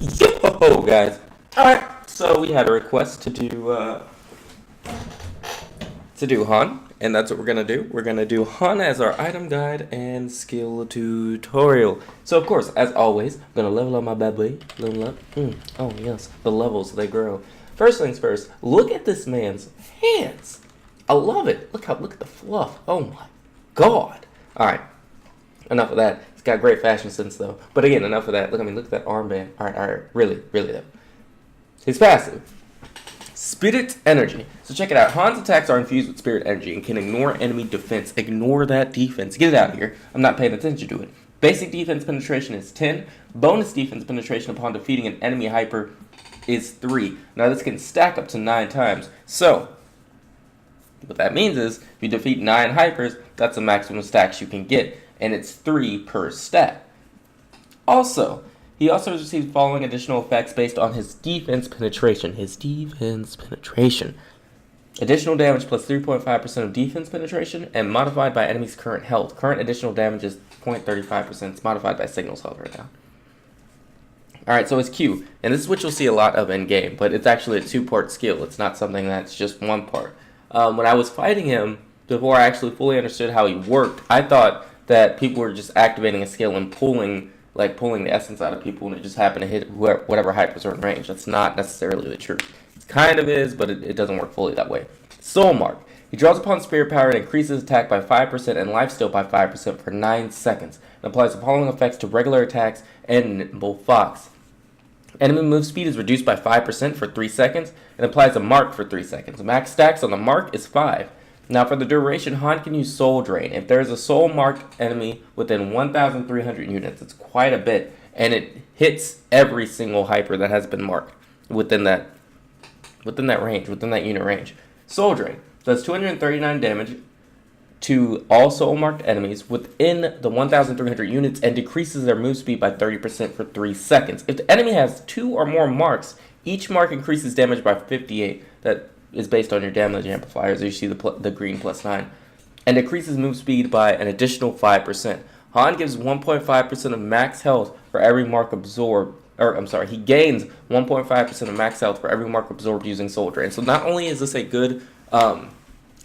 Yo, guys. Alright, so we had a request to do Han, and that's what we're gonna do. We're gonna do Han as our item guide and skill tutorial. So of course, as always, I'm gonna level up my bad boy. Level up. Oh yes, the levels, they grow. First things first, look at this man's hands. I love it. Look at the fluff. Oh my god. Alright. Enough of that. It's got great fashion sense though. But again, enough of that. Look at that armband. Alright. Really though. His passive. Spirit Energy. So check it out. Han's attacks are infused with Spirit Energy and can ignore enemy defense. Ignore that defense. Get it out of here. I'm not paying attention to it. Basic defense penetration is 10. Bonus defense penetration upon defeating an enemy hyper is 3. Now this can stack up to 9 times. So what that means is if you defeat 9 hypers, that's the maximum stacks you can get. And it's 3 per stat. Also, he also receives following additional effects based on his defense penetration. Additional damage plus 3.5% of defense penetration and modified by enemy's current health. Current additional damage is 0.35%. It's modified by Signal's health right now. Alright, so his Q. And this is what you'll see a lot of in game, but it's actually a 2-part skill. It's not something that's just 1 part. When I was fighting him, before I actually fully understood how he worked, I thought that people were just activating a skill and pulling the essence out of people, and it just happened to hit whatever hypers are in range. That's not necessarily the truth. It kind of is, but it doesn't work fully that way. Soul Mark. He draws upon spirit power and increases attack by 5% and lifesteal by 5% for 9 seconds, and applies the following effects to regular attacks and Nimble Fox. Enemy move speed is reduced by 5% for 3 seconds, and applies a mark for 3 seconds. Max stacks on the mark is 5. Now for the duration, Han can use Soul Drain. If there is a Soul marked enemy within 1,300 units, it's quite a bit, and it hits every single hyper that has been marked within that unit range. Soul Drain does 239 damage to all Soul marked enemies within the 1,300 units and decreases their move speed by 30% for 3 seconds. If the enemy has 2 or more marks, each mark increases damage by 58. That is based on your damage amplifiers. You see the green +9. And decreases move speed by an additional 5%. Han gives 1.5% of max health for every mark absorbed. He gains 1.5% of max health for every mark absorbed using Soul Drain. So not only is this a good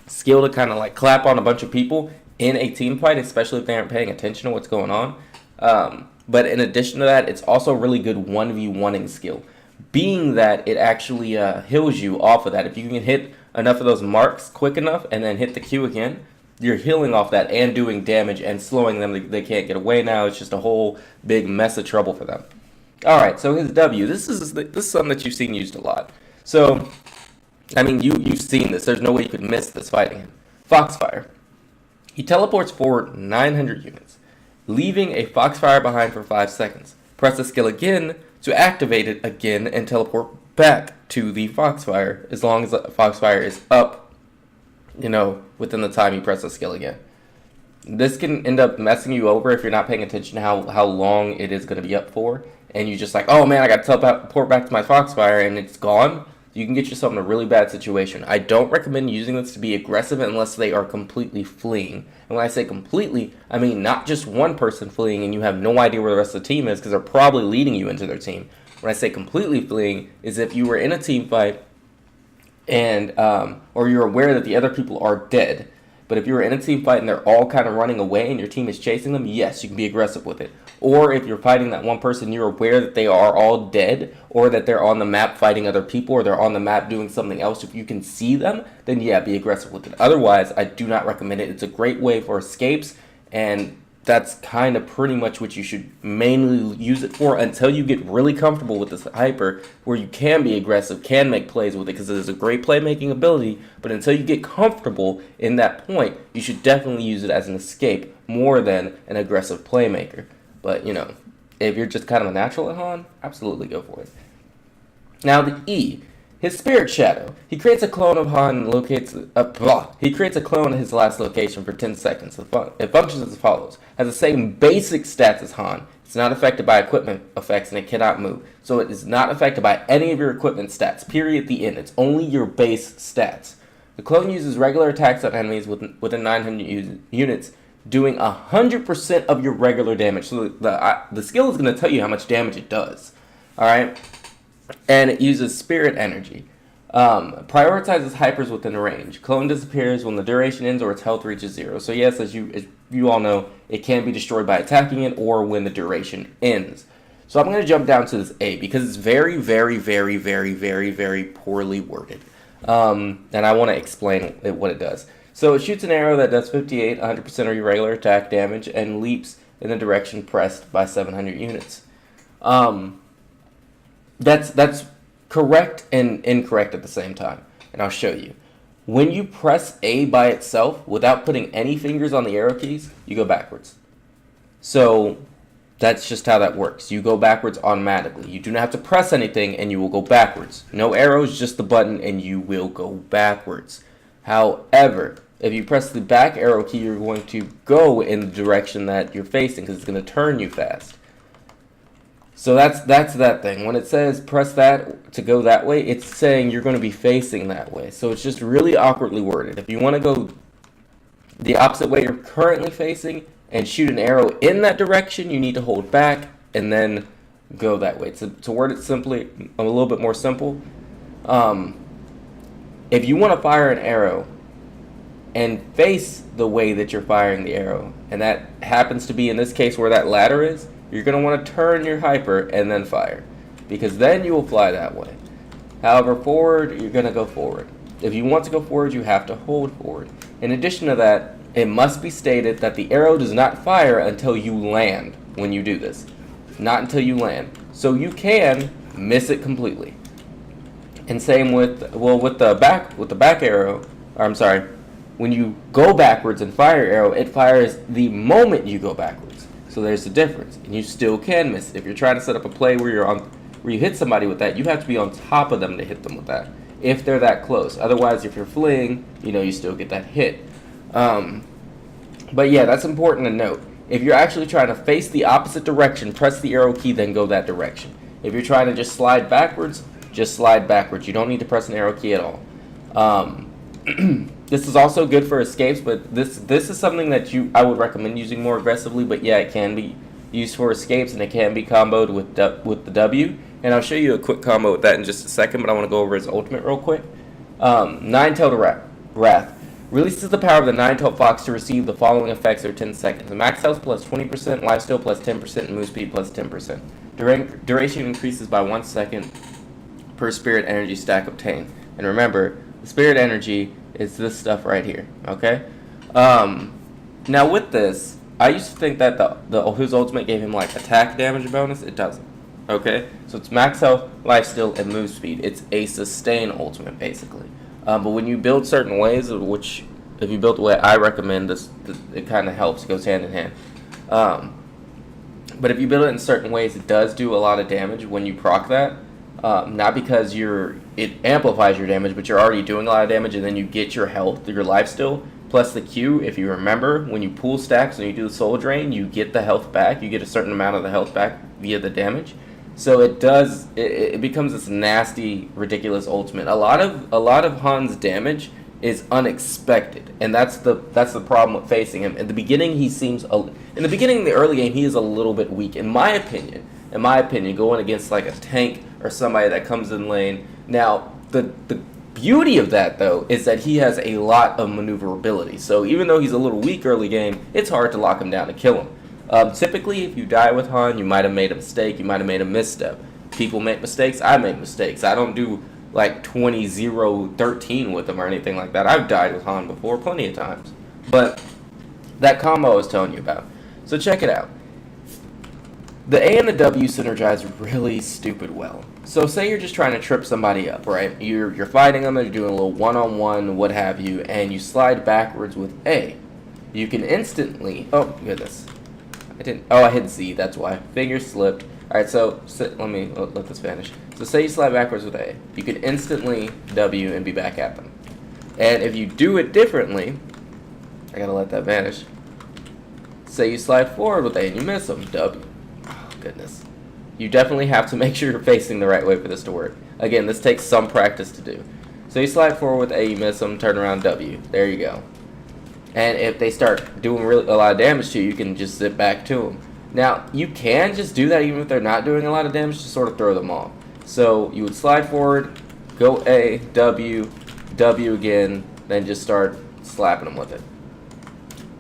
skill to kind of like clap on a bunch of people in a team fight, especially if they aren't paying attention to what's going on, but in addition to that, it's also a really good 1v1ing skill. Being that it actually heals you off of that. If you can hit enough of those marks quick enough and then hit the Q again, you're healing off that and doing damage and slowing them. They can't get away now. It's just a whole big mess of trouble for them. Alright, so his W. This is something that you've seen used a lot. So, I mean, you've seen this. There's no way you could miss this fighting him. Foxfire. He teleports forward 900 units, leaving a Foxfire behind for 5 seconds. Press the skill again to activate it again and teleport back to the Foxfire as long as the Foxfire is up, within the time you press the skill again. This can end up messing you over if you're not paying attention to how long it is going to be up for, and you just like, oh man, I got to teleport back to my Foxfire and it's gone. You can get yourself in a really bad situation. I don't recommend using this to be aggressive unless they are completely fleeing. And when I say completely, I mean not just one person fleeing and you have no idea where the rest of the team is because they're probably leading you into their team. When I say completely fleeing is if you were in a team fight and or you're aware that the other people are dead. But if you're in a team fight and they're all kind of running away and your team is chasing them, yes, you can be aggressive with it. Or if you're fighting that one person, you're aware that they are all dead, or that they're on the map fighting other people, or they're on the map doing something else. If you can see them, then yeah, be aggressive with it. Otherwise, I do not recommend it. It's a great way for escapes, and that's kind of pretty much what you should mainly use it for until you get really comfortable with this hyper, where you can be aggressive, can make plays with it, because it is a great playmaking ability. But until you get comfortable in that point, you should definitely use it as an escape more than an aggressive playmaker. But, if you're just kind of a natural at Han, absolutely go for it. Now, the E. His Spirit Shadow. He creates a clone of Han and He creates a clone at his last location for 10 seconds. It functions as follows. Has the same basic stats as Han. It's not affected by equipment effects and it cannot move. So it is not affected by any of your equipment stats. Period at the end. It's only your base stats. The clone uses regular attacks on enemies within 900 units, doing 100% of your regular damage. So the skill is going to tell you how much damage it does. All right, and it uses spirit energy. Prioritizes hypers within range. Clone disappears when the duration ends or its health reaches 0. So yes, as you all know, it can be destroyed by attacking it or when the duration ends. So I'm going to jump down to this A because it's very, very, very, very, very, very poorly worded. And I want to explain what it does. So it shoots an arrow that does 58, 100% of your regular attack damage, and leaps in the direction pressed by 700 units. That's correct and incorrect at the same time, and I'll show you. When you press A by itself without putting any fingers on the arrow keys, you go backwards. So that's just how that works. You go backwards automatically. You do not have to press anything and you will go backwards. No arrows, just the button, and you will go backwards. However, if you press the back arrow key, you're going to go in the direction that you're facing because it's going to turn you fast. So that's that thing. When it says press that to go that way, it's saying you're going to be facing that way. So it's just really awkwardly worded. If you want to go the opposite way you're currently facing and shoot an arrow in that direction, you need to hold back and then go that way. To word it simply, a little bit more simple, if you want to fire an arrow and face the way that you're firing the arrow, and that happens to be in this case where that ladder is, you're going to want to turn your hyper and then fire, because then you will fly that way. However, forward, you're going to go forward. If you want to go forward, you have to hold forward. In addition to that, it must be stated that the arrow does not fire until you land when you do this. Not until you land. So you can miss it completely. And same with the back arrow, or I'm sorry, when you go backwards and fire your arrow, it fires the moment you go backwards. So there's a difference, and you still can miss it. If you're trying to set up a play where you hit somebody with that, you have to be on top of them to hit them with that, if they're that close. Otherwise, if you're fleeing, you still get that hit. But yeah, that's important to note. If you're actually trying to face the opposite direction, press the arrow key, then go that direction. If you're trying to just slide backwards, just slide backwards. You don't need to press an arrow key at all. This is also good for escapes, but this is something that I would recommend using more aggressively. But yeah, it can be used for escapes, and it can be comboed with the W. And I'll show you a quick combo with that in just a second, but I want to go over his ultimate real quick. Nine-Tailed Wrath. Releases the power of the Nine-Tailed Fox to receive the following effects for 10 seconds. Max health plus 20%, lifesteal plus 10%, and move speed plus 10%. Duration increases by 1 second per spirit energy stack obtained. And remember, the spirit energy is this stuff right here, okay? Now with this, I used to think that his ultimate gave him like attack damage bonus. It doesn't, okay? So it's max health, lifesteal, and move speed. It's a sustain ultimate, basically. But when you build certain ways, which if you build the way I recommend, it kind of helps. It goes hand in hand. But if you build it in certain ways, it does do a lot of damage when you proc that. Not because it amplifies your damage, but you're already doing a lot of damage, and then you get your health, your life still, plus the Q. If you remember, when you pull stacks and you do the soul drain, you get the health back. You get a certain amount of the health back via the damage. So it becomes this nasty, ridiculous ultimate. A lot of Han's damage is unexpected, and that's the problem with facing him. In the beginning, in the early game, he is a little bit weak, in my opinion. Going against like a tank or somebody that comes in lane. Now, the beauty of that, though, is that he has a lot of maneuverability. So even though he's a little weak early game, it's hard to lock him down and kill him. Typically, if you die with Han, you might have made a mistake. You might have made a misstep. People make mistakes. I make mistakes. I don't do like 20-0-13 with him or anything like that. I've died with Han before plenty of times. But that combo I was telling you about. So check it out. The A and the W synergize really stupid well. So say you're just trying to trip somebody up, right? You're fighting them, you're doing a little one-on-one, what have you, and you slide backwards with A. You can instantly... Oh, goodness. I hit Z, that's why. Finger slipped. Alright, so let this vanish. So say you slide backwards with A. You can instantly W and be back at them. And if you do it differently... I gotta let that vanish. Say you slide forward with A and you miss them. W. Goodness. You definitely have to make sure you're facing the right way for this to work. Again, this takes some practice to do. So you slide forward with A, you miss them, turn around W. There you go. And if they start doing a lot of damage to you, you can just zip back to them. Now, you can just do that even if they're not doing a lot of damage to sort of throw them off. So you would slide forward, go A, W, W again, then just start slapping them with it.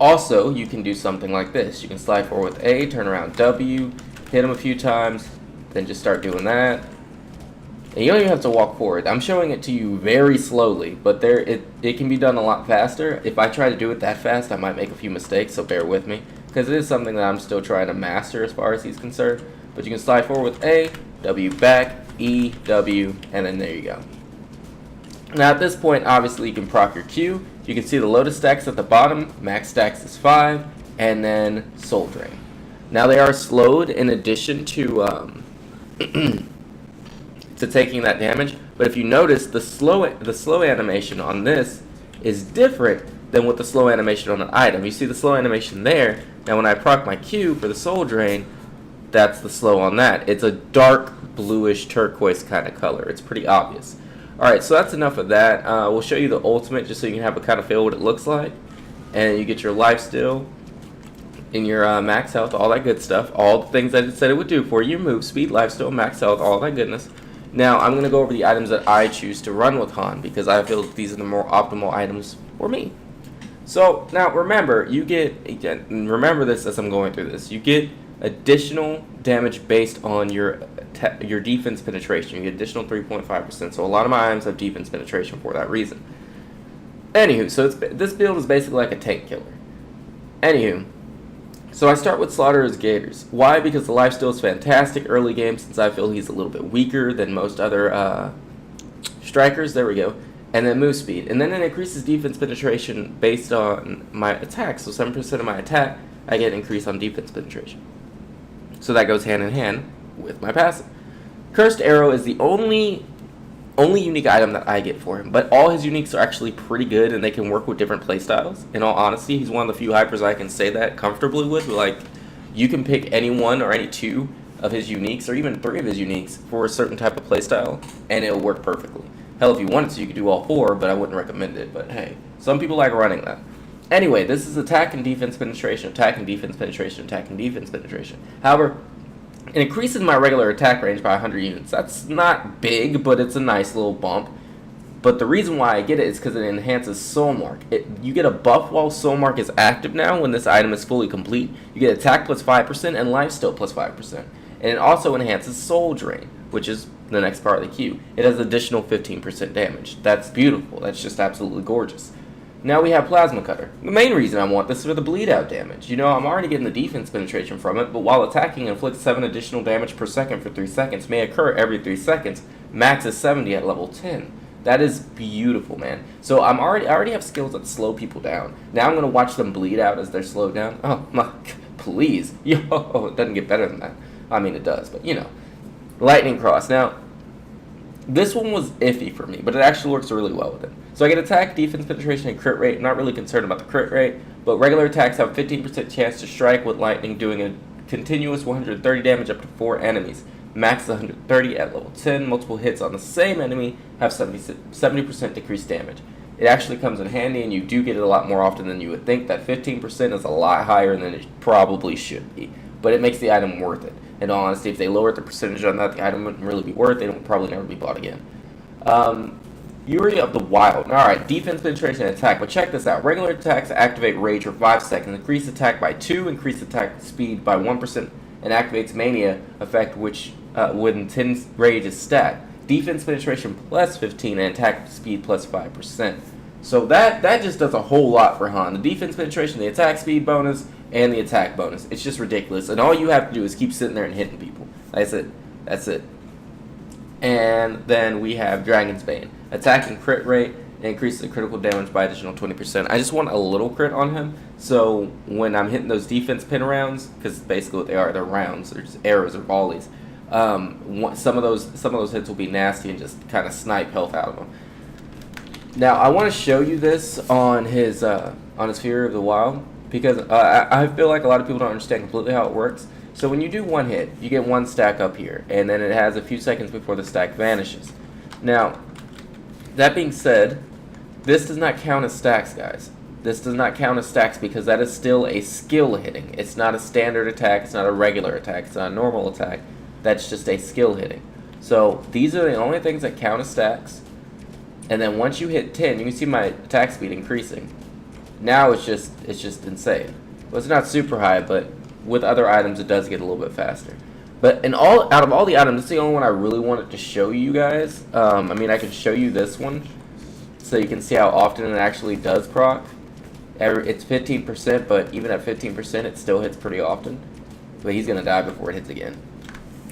Also, you can do something like this. You can slide forward with A, turn around W, hit them a few times, then just start doing that. And you don't even have to walk forward. I'm showing it to you very slowly, but it can be done a lot faster. If I try to do it that fast, I might make a few mistakes, so bear with me. Because it is something that I'm still trying to master as far as he's concerned. But you can slide forward with A, W back, E, W, and then there you go. Now at this point, obviously you can proc your Q. You can see the Lotus stacks at the bottom, max stacks is 5, and then Soul Drain. Now they are slowed in addition to to taking that damage, but if you notice, the slow animation on this is different than with the slow animation on an item. You see the slow animation there. Now when I proc my Q for the Soul Drain, that's the slow on that. It's a dark bluish turquoise kind of color. It's pretty obvious. Alright, so that's enough of that. We'll show you the ultimate just so you can have a kind of feel what it looks like. And you get your life steal, in your max health, all that good stuff. All the things that it said it would do for you. Move speed, life steal, max health, all that goodness. Now, I'm going to go over the items that I choose to run with Han because I feel that these are the more optimal items for me. So, now remember, you get, again, remember this as I'm going through this, you get additional damage based on your defense penetration. You get additional 3.5%, so a lot of my items have defense penetration for that reason. Anywho, so this build is basically like a tank killer. Anywho, so I start with Slaughterer's Gators. Why? Because the lifesteal is fantastic early game since I feel he's a little bit weaker than most other strikers. There we go. And then move speed. And then it increases defense penetration based on my attack. So 7% of my attack, I get an increase on defense penetration. So that goes hand in hand with my passive. Cursed Arrow is the only unique item that I get for him, but all his uniques are actually pretty good and they can work with different playstyles. In all honesty, he's one of the few hypers I can say that comfortably with. Like, you can pick any one or any two of his uniques, or even 3 of his uniques, for a certain type of playstyle, and it'll work perfectly. Hell, if you wanted to, you could do all 4, but I wouldn't recommend it. But hey, some people like running that. Anyway, this is attack and defense penetration, attack and defense penetration, attack and defense penetration. However, it increases my regular attack range by 100 units. That's not big, but it's a nice little bump. But the reason why I get it is because it enhances Soul Mark. You get a buff while Soul Mark is active now when this item is fully complete. You get attack plus 5% and lifesteal plus 5%. And it also enhances Soul Drain, which is the next part of the queue. It has additional 15% damage. That's beautiful. That's just absolutely gorgeous. Now we have Plasma Cutter. The main reason I want this is for the bleed out damage. You know, I'm already getting the defense penetration from it, but while attacking inflicts 7 additional damage per second for 3 seconds, may occur every 3 seconds. Max is 70 at level 10. That is beautiful, man. So I already have skills that slow people down. Now I'm going to watch them bleed out as they're slowed down. Oh, my, please. Yo, it doesn't get better than that. I mean, it does, but you know. Lightning Cross. Now, this one was iffy for me, but it actually works really well with it. So I get attack, defense, penetration, and crit rate. I'm not really concerned about the crit rate, but regular attacks have a 15% chance to strike with lightning, doing a continuous 130 damage up to 4 enemies. Max 130 at level 10. Multiple hits on the same enemy have 70% decreased damage. It actually comes in handy, and you do get it a lot more often than you would think. That 15% is a lot higher than it probably should be, but it makes the item worth it. In all honesty, if they lowered the percentage on that, the item wouldn't really be worth it. It would probably never be bought again. Fury of the Wild. Alright, defense, penetration, and attack. But check this out. Regular attacks activate Rage for 5 seconds. Increase attack by 2, increase attack speed by 1%, and activates Mania effect, which when 10 Rage is stacked. Defense, penetration plus 15, and attack speed plus 5%. So that just does a whole lot for Han. The defense, penetration, the attack speed bonus, and the attack bonus. It's just ridiculous. And all you have to do is keep sitting there and hitting people. That's it. That's it. And then we have Dragon's Bane. Attack and crit rate increases the critical damage by additional 20%. I just want a little crit on him, so when I'm hitting those defense pin rounds, because basically what they are, they're rounds, they're just arrows or volleys. Some of those hits will be nasty and just kind of snipe health out of them. Now I want to show you this on his Fury of the Wild, because I feel like a lot of people don't understand completely how it works. So when you do one hit, you get 1 stack up here, and then it has a few seconds before the stack vanishes. Now, that being said, this does not count as stacks, guys. This does not count as stacks because that is still a skill hitting. It's not a standard attack. It's not a regular attack. It's not a normal attack. That's just a skill hitting. So these are the only things that count as stacks. And then once you hit 10, you can see my attack speed increasing. Now it's just insane. Well, it's not super high, but with other items it does get a little bit faster. But out of all the items, it's the only one I really wanted to show you guys. I mean, I can show you this one, so you can see how often it actually does proc. It's 15%, but even at 15%, it still hits pretty often. But he's gonna die before it hits again,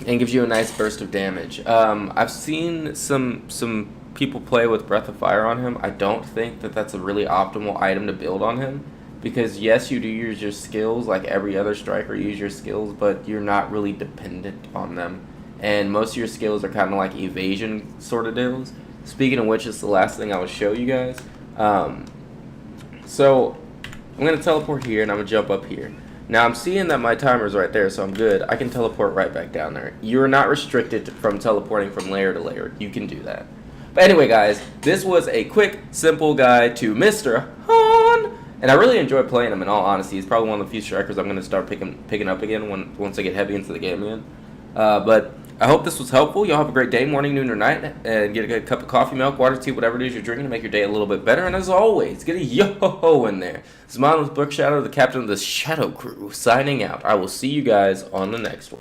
and gives you a nice burst of damage. I've seen some people play with Breath of Fire on him. I don't think that that's a really optimal item to build on him. Because yes, you do use your skills like every other striker, use your skills, but you're not really dependent on them. And most of your skills are kind of like evasion sort of deals. Speaking of which, it's the last thing I will show you guys. So I'm going to teleport here and I'm going to jump up here. Now I'm seeing that my timer's right there, so I'm good. I can teleport right back down there. You're not restricted from teleporting from layer to layer. You can do that. But anyway, guys, this was a quick, simple guide to Mr. Han. And I really enjoy playing him, in all honesty. He's probably one of the few strikers I'm going to start picking up again once I get heavy into the game again. But I hope this was helpful. Y'all have a great day, morning, noon, or night. And get a good cup of coffee, milk, water, tea, whatever it is you're drinking to make your day a little bit better. And as always, get a yo-ho-ho in there. This is Monolith Shadow, the captain of the Shadow Crew, signing out. I will see you guys on the next one.